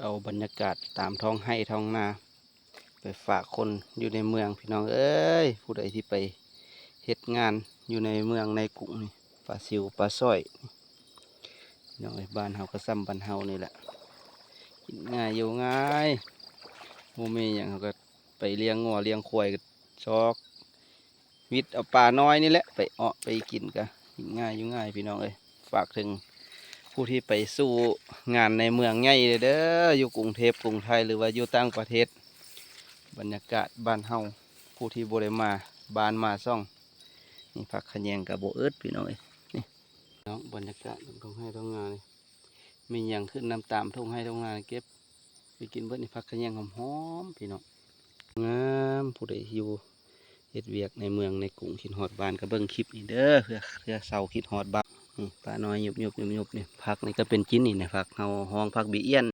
เอาบรรยากาศตามท้องไร่ท้องนาไปฝากคนอยู่ในเมืองพี่น้องเอ้ยผู้ใดที่ไปเฮ็ดงานอยู่ในเมืองในกรุงนี่ปลาซิวปลาสร้อยพี่น้องเอ้ยบ้านเฮาก็ซ้ำบ้านเฮานี่แหละกินง่ายอยู่ง่ายโมมีอย่างเขาก็ไปเลี้ยงงัวเลี้ยงควายก็ชอกวิทย์เอาปลาน้อยนี่แหละไปเอาะไปกินกันกินง่ายอยู่ง่ายพี่น้องเอ้ยฝากถึงผู้ที่ไปสู้งานในเมืองใหญ่เด้ออยู่กรุงเทพกรุงไทยหรือว่าอยู่ต่างประเทศบรรยากาศบ้านเฮาผู้ที่บ่ได้มาบ้านมาซ่องนี่ผักขะแยงกับโบเอิดพี่น้องเอ้ยนี่น้องบรรยากาศท้องไร่ท้องนานี่มีหยังขึ้นนำตามท้องไร่ท้องนาเก็บไปกินเบิดนี่ผักขะแยงหอมๆพี่น้องงามผู้ใดอยู่เฮ็ดเวียกในเมืองในกรุงคิดฮอดบ้านก็เบิ่งคลิปนี่เด้อเพื่อเศร้าคิดฮอดบ้านนี่ปลาน้อยยุบนี่ผักนี่ก็เป็นจิ้นนี่นะผักเฮาห้องผักบีเอี้ยน